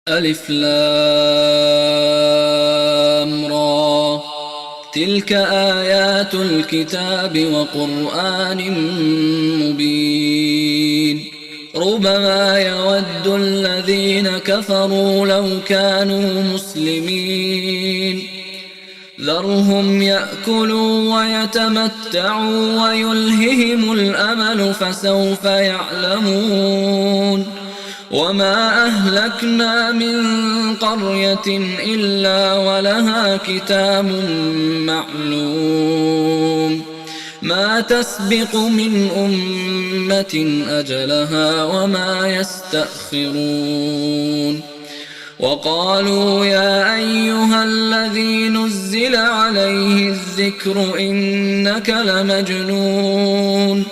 ألف لام را، تلك آيات الكتاب وقرآن مبين. ربما يود الذين كفروا لو كانوا مسلمين، ذرهم يأكلوا ويتمتعوا ويلههم الأمل فسوف يعلمون. وما أهلكنا من قرية إلا ولها كتاب معلوم، ما تسبق من أمة أجلها وما يستأخرون. وقالوا يا أيها الذي نزل عليه الذكر إنك لمجنون،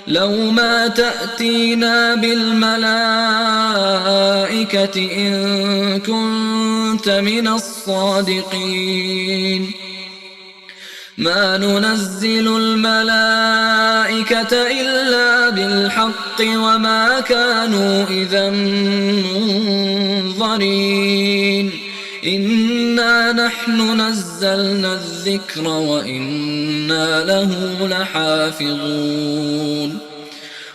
لو ما تأتينا بالملائكة إن كنت من الصادقين. ما ننزل الملائكة إلا بالحق وما كانوا إذا منظرين. إنا نحن نزلنا الذكر وإنا له لحافظون.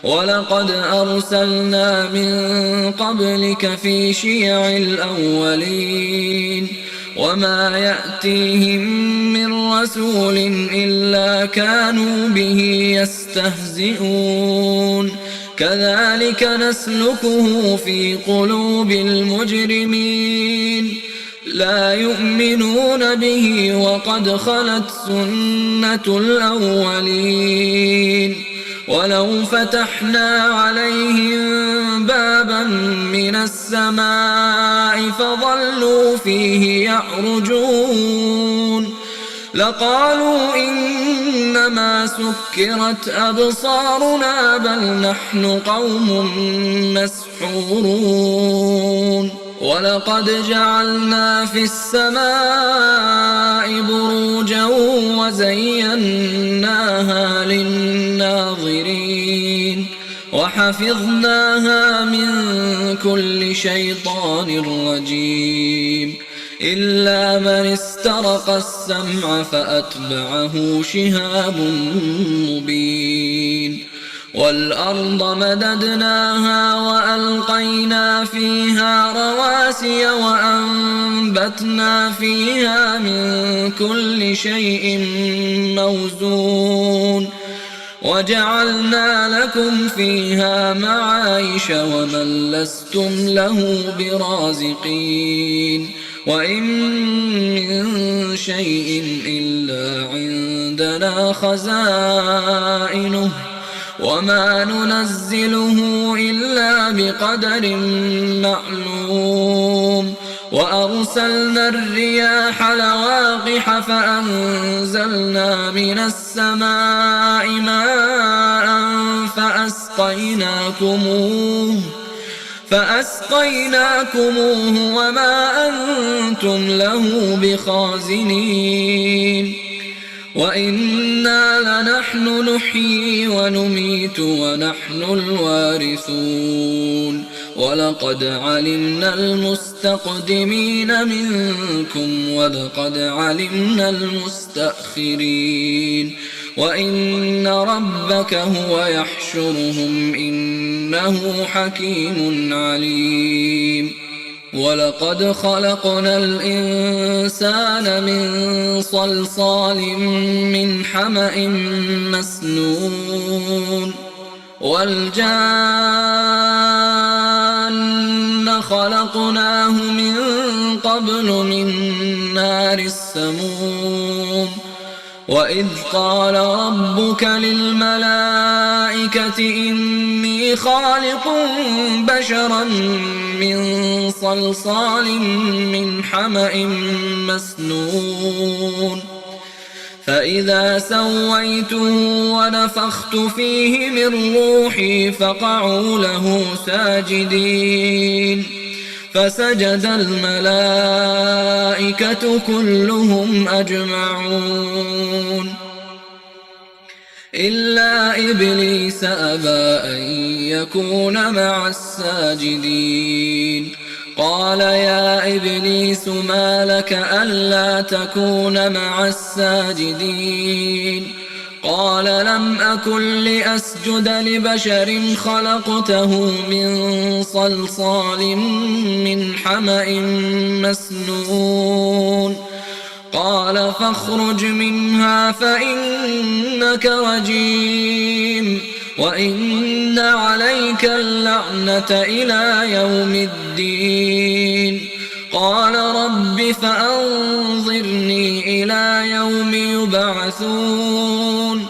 ولقد أرسلنا من قبلك في شيع الأولين، وما يأتيهم من رسول إلا كانوا به يستهزئون. كذلك نسلكه في قلوب المجرمين، لا يؤمنون به وقد خلت سنة الأولين. ولو فتحنا عليهم بابا من السماء فظلوا فيه يعرجون لقالوا إنما سكرت أبصارنا بل نحن قوم مسحورون. ولقد جعلنا في السماء بروجا وزيناها للناظرين وحفظناها من كل شيطان رجيم إلا من استرق السمع فأتبعه شهاب مبين. والأرض مددناها وألقينا فيها رواسي وأنبتنا فيها من كل شيء موزون وجعلنا لكم فيها معايش ومن لستم له برازقين. وإن من شيء إلا عندنا خزائنه وما ننزله إلا بقدر معلوم. وأرسلنا الرياح لواقح فأنزلنا من السماء ماء فأسقيناكموه وما أنتم له بخازنين. وإنا لنحن نحيي ونميت ونحن الوارثون. ولقد علمنا المستقدمين منكم ولقد علمنا المستأخرين. وإن ربك هو يحشرهم إنه حكيم عليم. ولقد خلقنا الإنسان من صلصال من حمأ مسنون والجان خلقناه من قبل من نار السموم. وإذ قال ربك للملائكة إني خالق بشرا من صلصال من حمأ مسنون فإذا سويته ونفخت فيه من روحي فقعوا له ساجدين فسجد الملائكة كلهم أجمعون إلا إبليس أبى أن يكون مع الساجدين. قال يا إبليس ما لك ألا تكون مع الساجدين قال لم أكن لأسجد لبشر خلقته من صلصال من حمأ مسنون قال فاخرج منها فإنك رجيم وإن عليك اللعنة إلى يوم الدين قال رب فأنظرني إلى يوم يبعثون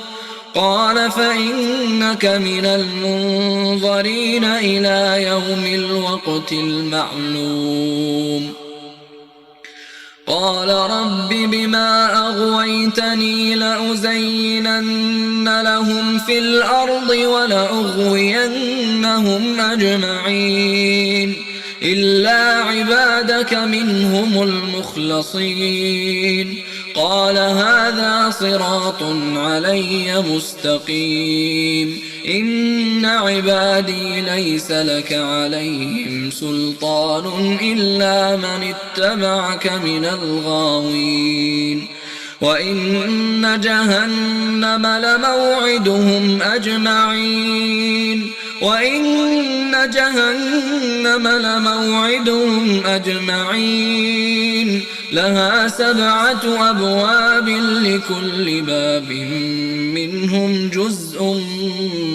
قال فإنك من المنظرين إلى يوم الوقت المعلوم قال رب بما أغويتني لأزينن لهم في الأرض ولأغوينهم أجمعين إلا عبادك منهم المخلصين قال هذا صراط علي مستقيم إن عبادي ليس لك عليهم سلطان إلا من اتبعك من الغاوين وإن جهنم لموعدهم أجمعين لها 7 أبواب لكل باب منهم جزء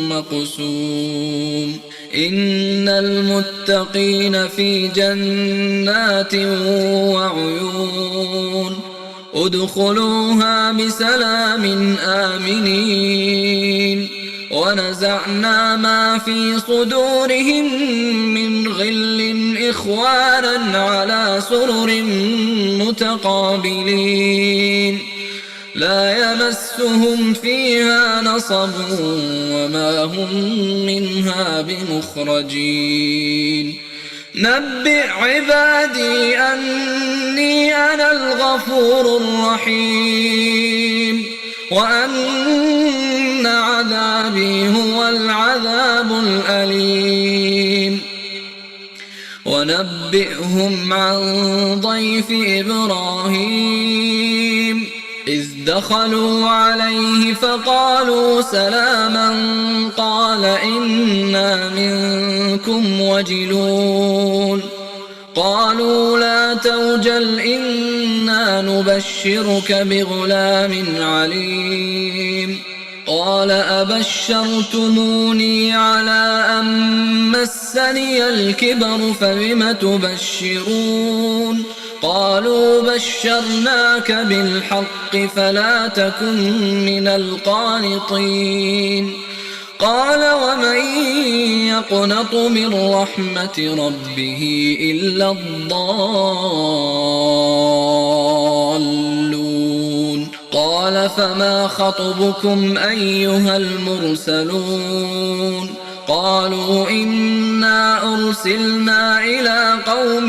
مقسوم إن المتقين في جنات وعيون ادخلوها بسلام آمنين ونزعنا ما في صدورهم من غل إخوانا على سرر متقابلين لا يمسهم فيها نصب وما هم منها بمخرجين نبئ عبادي أني أنا الغفور الرحيم وأن عذابي هو العذاب الأليم ونبئهم عن ضيف إبراهيم إذ دخلوا عليه فقالوا سلاما قال إنا منكم وجلون قالوا لا توجل إنا نبشرك بغلام عليم قال أبشرتموني على أن مسني الكبر فبم تبشرون قالوا بشرناك بالحق فلا تكن من القانطين قال ومن يقنط من رحمة ربه إلا الضالون قال فما خطبكم أيها المرسلون قالوا إنا أرسلنا إلى قوم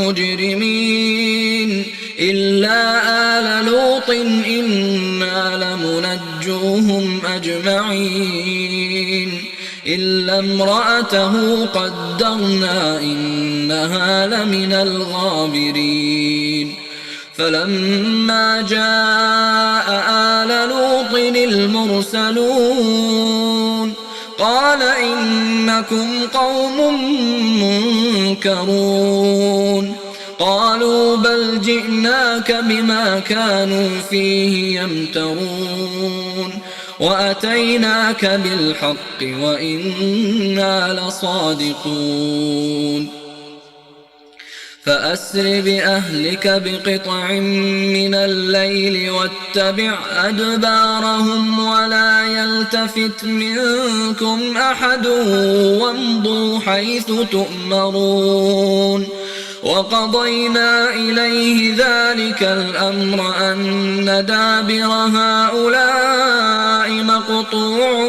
مجرمين إلا آل لوط إنا لمنجوهم أجمعين إلا امرأته قدرنا إنها لمن الغابرين فلما جاء آل لوط المرسلون قال إنكم قوم منكرون قالوا بل جئناك بما كانوا فيه يمترون وأتيناك بالحق وإنا لصادقون فأسر بأهلك بقطع من الليل واتبع أدبارهم ولا يلتفت منكم أحد وامضوا حيث تؤمرون وقضينا إليه ذلك الأمر أن دابر هؤلاء مقطوع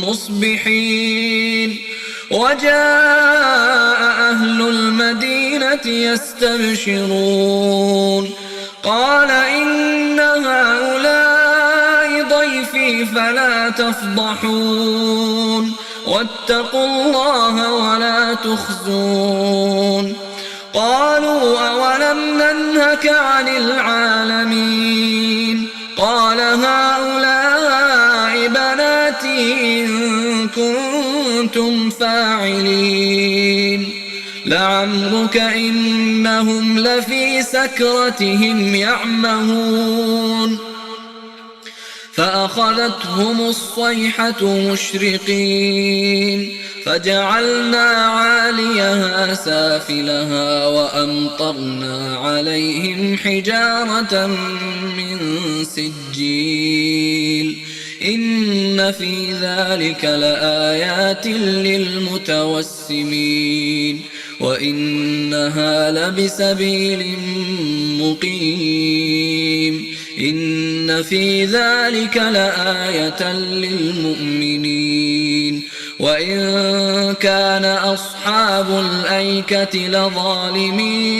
مصبحين وجاء أهل المدينة يستبشرون قال إن هؤلاء ضيفي فلا تفضحون واتقوا الله ولا تخزون قالوا أولم ننهك عن العالمين قال هؤلاء بناتي إن كنتم فاعلين لعمرك إنهم لفي سكرتهم يعمهون فأخذتهم الصيحة مشرقين فجعلنا عاليها سافلها وأمطرنا عليهم حجارة من سجيل إن في ذلك لآيات للمتوسمين وإنها لبسبيل مقيم إن في ذلك لآية للمؤمنين وإن كان أصحاب الأيكة لظالمين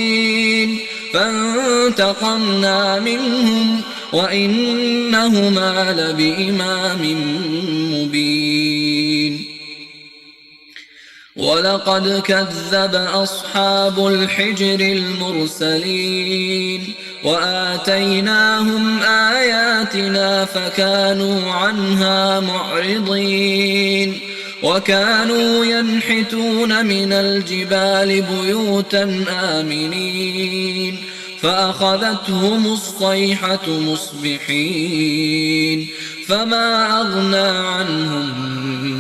فانتقمنا منهم وإنهما لبإمام مبين ولقد كذب أصحاب الحجر المرسلين وآتيناهم آياتنا فكانوا عنها معرضين وكانوا ينحتون من الجبال بيوتا آمنين فأخذتهم الصيحة مصبحين فما أغنى عنهم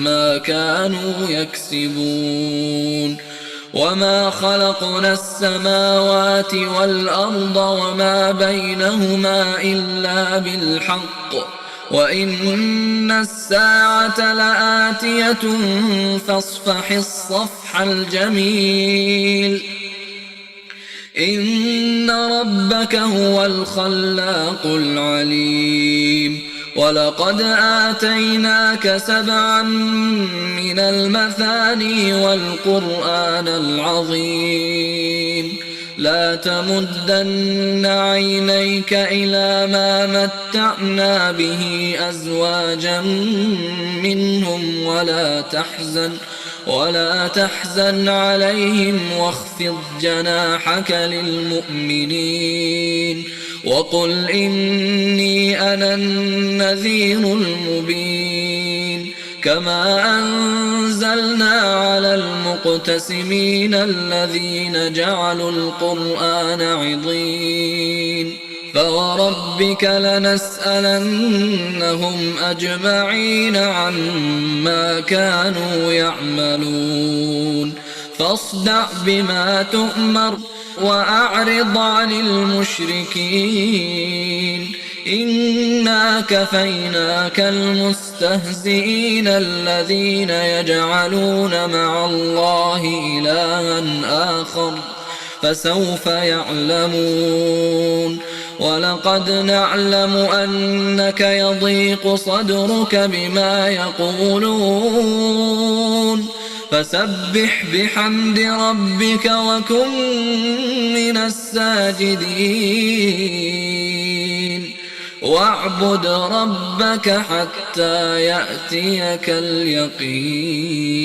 ما كانوا يكسبون وما خلقنا السماوات والأرض وما بينهما إلا بالحق وإن الساعة لآتية فاصفح الصفح الجميل إن ربك هو الخلاق العليم ولقد آتيناك 7 من المثاني والقرآن العظيم لا تمدن عينيك إلى ما متعنا به أزواجا منهم ولا تحزن عليهم واخفض جناحك للمؤمنين وقل إني أنا النذير المبين كما أنزلنا على المقتسمين الذين جعلوا القرآن عضين فوربك لنسألنهم أجمعين عما كانوا يعملون فاصدع بما تؤمر وأعرض عن المشركين إنا كفيناك المستهزئين الذين يجعلون مع الله إلها آخر فسوف يعلمون ولقد نعلم أنك يضيق صدرك بما يقولون فسبح بحمد ربك وكن من الساجدين واعبد ربك حتى يأتيك اليقين.